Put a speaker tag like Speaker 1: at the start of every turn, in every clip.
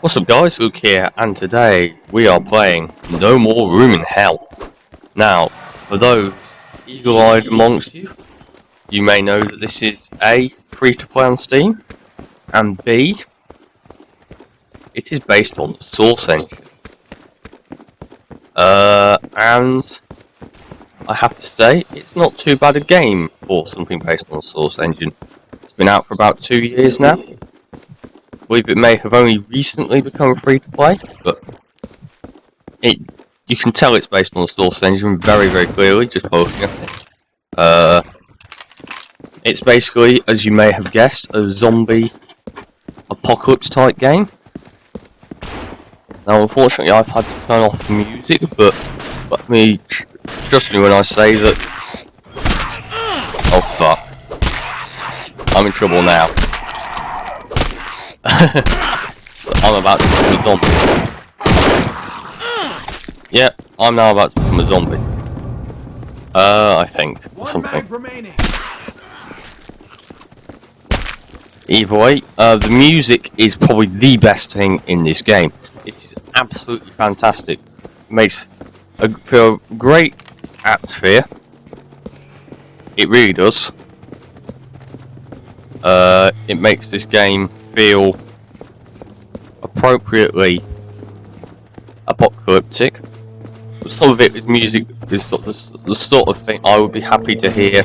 Speaker 1: What's up guys, Luke here, and today we are playing No More Room in Hell. Now, for those eagle-eyed amongst you, you may know that this is A, free to play on Steam, and B, it is based on the Source engine. And I have to say, it's not too bad a game for something based on the Source engine. It's been out for about 2 years now. I believe it may have only recently become free to play, but you can tell it's based on the Source engine very, very clearly just by looking at it. It's basically, as you may have guessed, a zombie apocalypse type game. Now, unfortunately, I've had to turn off the music, but let me trust me when I say that. Oh fuck! I'm in trouble now. I'm about to become a zombie. Yeah, I'm now about to become a zombie. I think, or something. Either way, the music is probably the best thing in this game. It is absolutely fantastic. It makes for a great atmosphere. It really does. It makes this game feel appropriately apocalyptic. But some of it is music, is the sort of thing I would be happy to hear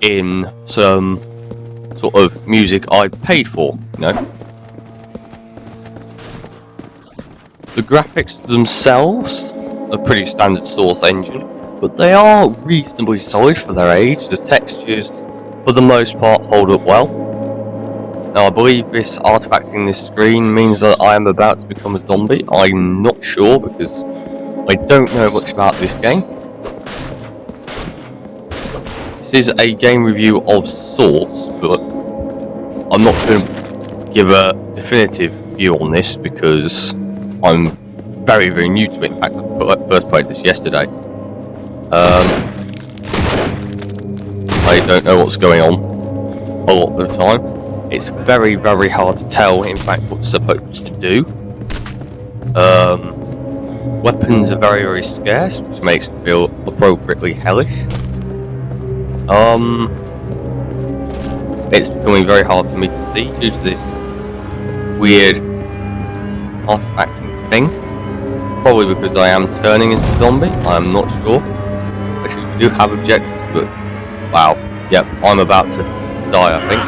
Speaker 1: in some sort of music I'd paid for, you know. The graphics themselves are pretty standard Source engine, but they are reasonably solid for their age. The textures, for the most part, hold up well. Now, I believe this artifact in this screen means that I am about to become a zombie. I'm not sure because I don't know much about this game. This is a game review of sorts, but I'm not going to give a definitive view on this because I'm very, very new to it. In fact, I first played this yesterday. I don't know what's going on a lot of the time. It's very, very hard to tell, in fact, what it's supposed to do. Weapons are very, very scarce, which makes it feel appropriately hellish. It's becoming very hard for me to see due to this weird artifacting thing. Probably because I am turning into a zombie, I'm not sure. Actually, we do have objectives, but wow, yep, I'm about to die, I think.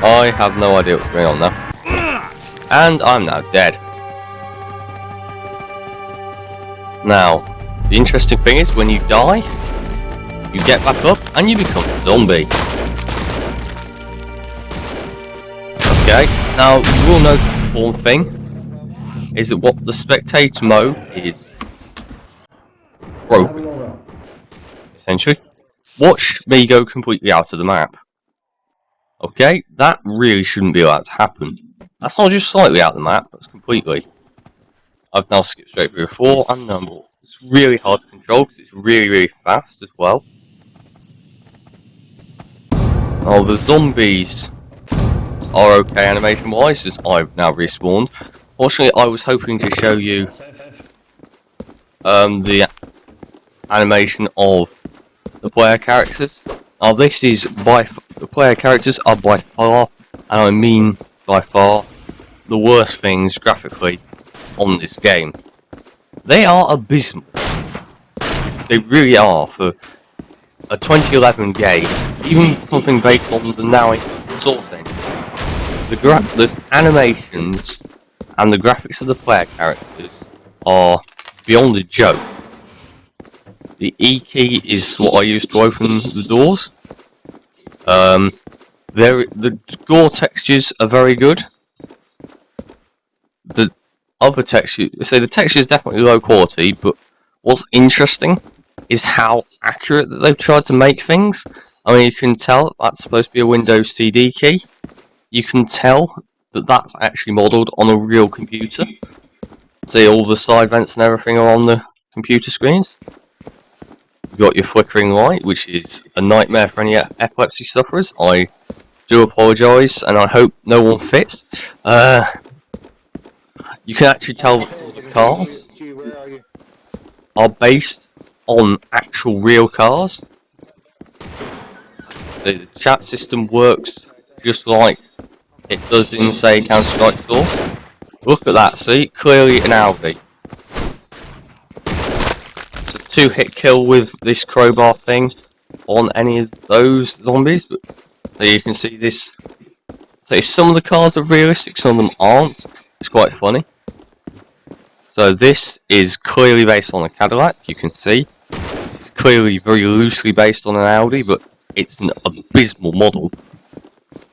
Speaker 1: I have no idea what's going on now. And I'm now dead. Now, the interesting thing is when you die, you get back up and you become a zombie. Okay, now you will notice one thing, is that what the spectator mode is broken. Essentially. Watch me go completely out of the map. Okay, that really shouldn't be allowed to happen. That's not just slightly out of the map, that's completely. I've now skipped straight through 4 and number. It's really hard to control because it's really, really fast as well. Oh, the zombies are okay animation wise as I've now respawned. Fortunately, I was hoping to show you the animation of the player characters. Now this is the player characters are by far, and I mean by far, the worst things graphically on this game. They are abysmal. They really are for a 2011 game, even something based on the now Source engine. The animations and the graphics of the player characters are beyond a joke. The E key is what I use to open the doors. The gore textures are very good. The other texture, so the texture is definitely low quality, but what's interesting is how accurate that they've tried to make things. I mean, you can tell that's supposed to be a Windows CD key. You can tell that that's actually modelled on a real computer. See, all the side vents and everything are on the computer screens. You've got your flickering light, which is a nightmare for any epilepsy sufferers. I do apologise, and I hope no one fits. You can actually tell that the cars are based on actual real cars. The chat system works just like it does in, say, Counter-Strike Source. Look at that, see? Clearly an Audi. It's a 2-hit kill with this crowbar thing on any of those zombies, but there you can see this. So some of the cars are realistic, some of them aren't. It's quite funny. So this is clearly based on a Cadillac, you can see. It's clearly very loosely based on an Audi, but it's an abysmal model.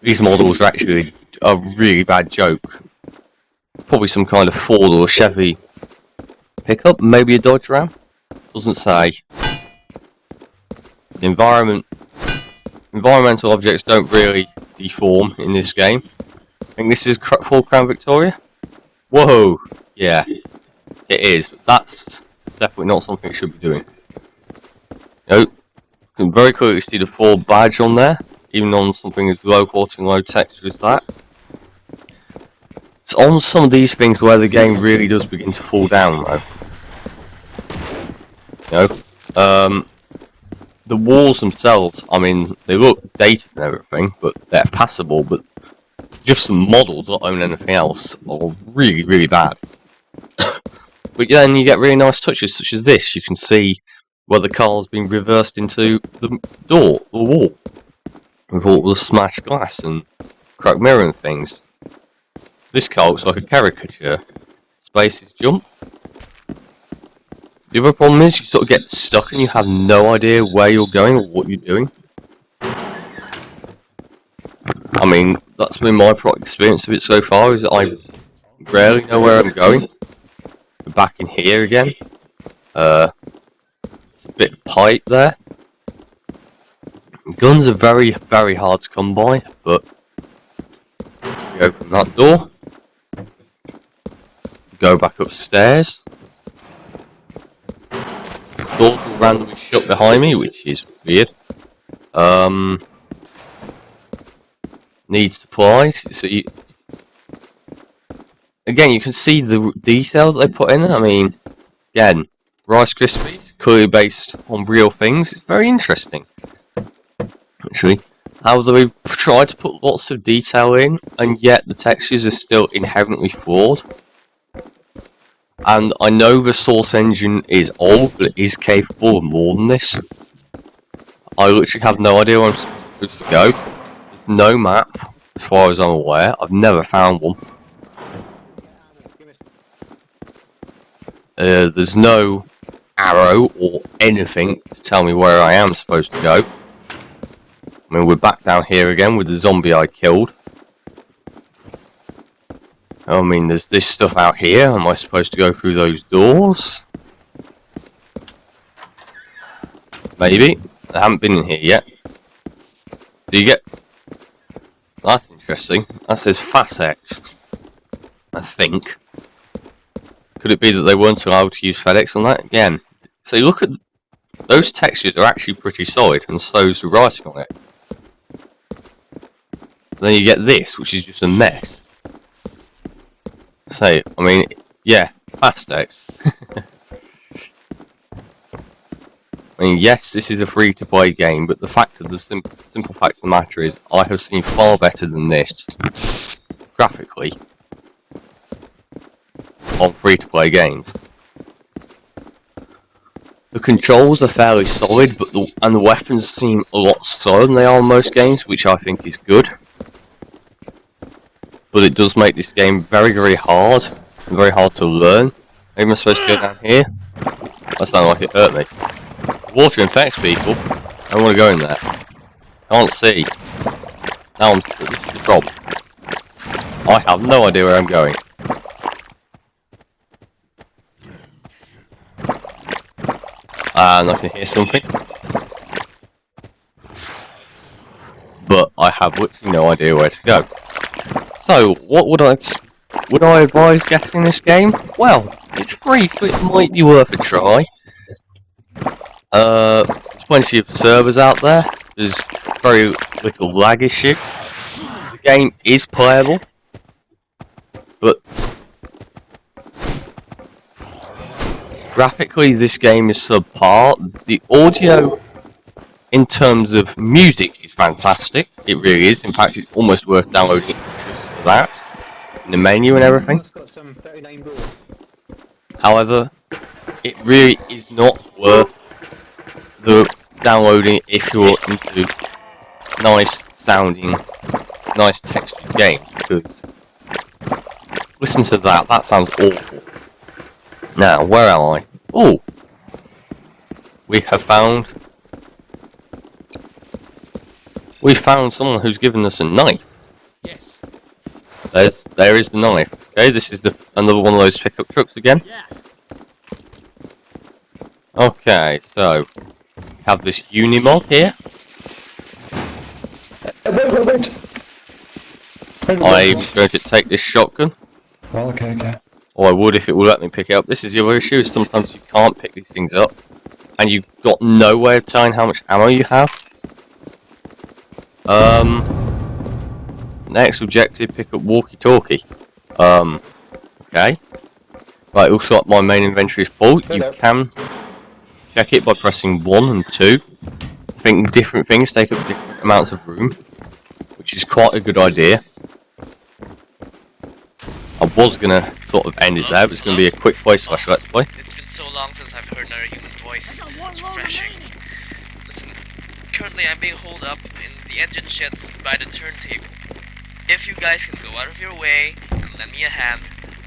Speaker 1: These models are actually a really bad joke. It's probably some kind of Ford or Chevy pickup, maybe a Dodge Ram. Doesn't say. Environmental objects don't really deform in this game. I think this is full Crown Victoria. Whoa, yeah, it is. But that's definitely not something it should be doing. You can very clearly see the Ford badge on there, even on something as low quality and low texture as that. It's on some of these things where the game really does begin to fall down, though. The walls themselves, I mean, they look dated and everything, but they're passable, but just some models, not own anything else, are really, really bad. But then you get really nice touches, such as this. You can see where the car's been reversed into the wall, with all the smashed glass and cracked mirror and things. This car looks like a caricature. Spaces jump. The other problem is you sort of get stuck and you have no idea where you're going or what you're doing. I mean, that's been my experience of it so far, is that I rarely know where I'm going. We're back in here again. There's a bit of pipe there. Guns are very, very hard to come by, but we open that door. Go back upstairs. Doors will randomly shut behind me, which is weird. Need supplies. See, again, you can see the detail that they put in. I mean, again, Rice Krispies, clearly based on real things. It's very interesting, actually. How they've tried to put lots of detail in, and yet the textures are still inherently flawed. And I know the Source engine is old, but it is capable of more than this. I literally have no idea where I'm supposed to go. There's no map, as far as I'm aware. I've never found one. There's no arrow or anything to tell me where I am supposed to go. I mean, we're back down here again with the zombie I killed. I mean, there's this stuff out here. Am I supposed to go through those doors? Maybe. I haven't been in here yet. Do you get... That's interesting. That says FastX. I think. Could it be that they weren't allowed to use FedEx on that? Again. So you look at... Those textures are actually pretty solid, and so is the writing on it. Then you get this, which is just a mess. So, I mean, yeah, FastX. I mean, yes, this is a free-to-play game, but the fact of the simple fact of the matter is, I have seen far better than this, graphically, on free-to-play games. The controls are fairly solid, but the weapons seem a lot slower than they are in most games, which I think is good. But it does make this game very, very hard, and very hard to learn. Maybe I'm supposed to go down here? That sounded like it hurt me. Water infects people. I don't want to go in there. Can't see. Now this is the problem. I have no idea where I'm going. And I can hear something. But I have literally no idea where to go. So, what would I advise getting this game? Well, it's free, so it might be worth a try. There's plenty of servers out there. There's very little lag issue. game is playable, but graphically this game is subpar. The audio in terms of music is fantastic. It really is. In fact, it's almost worth downloading just for that. In the menu and everything. However, it really is not worth the downloading if you're into nice sounding, nice textured games, because listen to that, that sounds awful. Now, where am I? Oh! We found someone who's given us a knife.
Speaker 2: Yes.
Speaker 1: There is the knife. Okay, this is another one of those pickup trucks again.
Speaker 2: Yeah.
Speaker 1: Okay, so have this Unimog here.
Speaker 3: Wait.
Speaker 1: I'm going to take this shotgun.
Speaker 3: Well, okay.
Speaker 1: Or I would if it would let me pick it up. This is the other issue, is sometimes you can't pick these things up. And you've got no way of telling how much ammo you have. Next objective, pick up walkie-talkie. Okay. Right, looks like my main inventory is full. You can check it by pressing 1 and 2. I think different things take up different amounts of room, which is quite a good idea. I was gonna sort of end it there, but it's gonna be a quick play/let's play.
Speaker 4: It's been so long since I've heard another human voice. It's refreshing. Listen, currently I'm being holed up in the engine sheds by the turntable. If you guys can go out of your way and lend me a hand,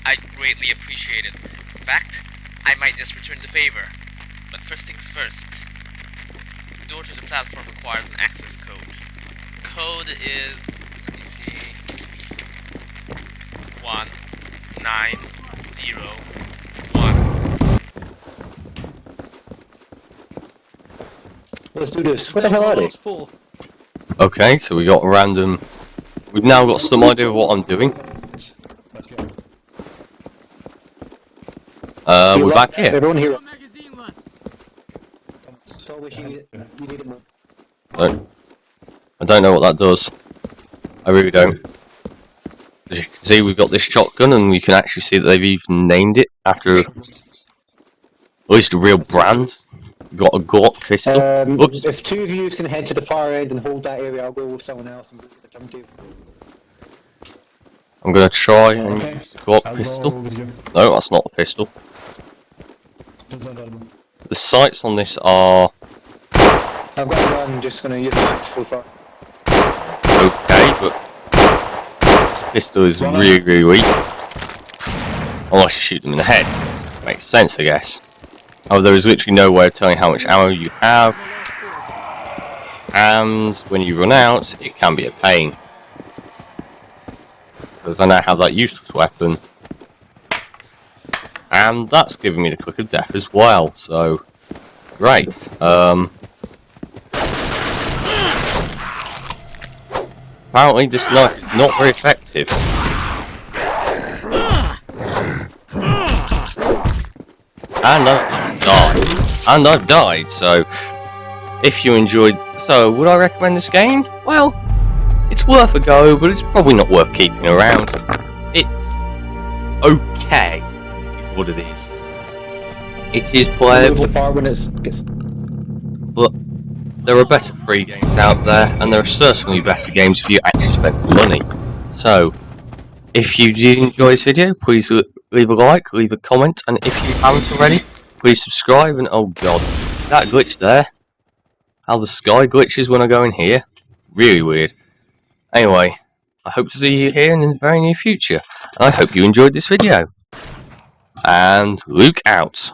Speaker 4: I'd greatly appreciate it. In fact, I might just return the favor. But first things first. The door to the platform requires an access code. Code is, let me see, 1901.
Speaker 3: Let's do this. Where the hell are they?
Speaker 1: Okay, so we got a random. We've now got some idea of what I'm doing. We're back here.
Speaker 3: Everyone here.
Speaker 1: I don't know what that does. I really don't. As you can see, we've got this shotgun, and you can actually see that they've even named it after at least a real brand. We've got a Gort pistol. Oops.
Speaker 3: If two of you can head to the far end and hold that area, I'll go with someone else and go to the turntable.
Speaker 1: I'm gonna try and use the Gort pistol. No, that's not a pistol. The sights on this are
Speaker 3: I've got one, I'm just gonna use the max so far.
Speaker 1: okay, but this pistol is really, really weak. Unless you shoot them in the head. Makes sense, I guess. Oh, there is literally no way of telling how much ammo you have. And when you run out, it can be a pain. Because I now have that useless weapon. And that's giving me the click of death as well, so great. Apparently this knife is not very effective. And I've died, so if you enjoyed, so would I recommend this game? Well, it's worth a go, but it's probably not worth keeping around. It's okay, is what it is. It is playable, but there are better free games out there, and there are certainly better games if you actually spend some money. So, if you did enjoy this video, please leave a like, leave a comment, and if you haven't already, please subscribe. And oh god, that glitch there, how the sky glitches when I go in here, really weird. Anyway, I hope to see you here in the very near future, and I hope you enjoyed this video. And Luke out.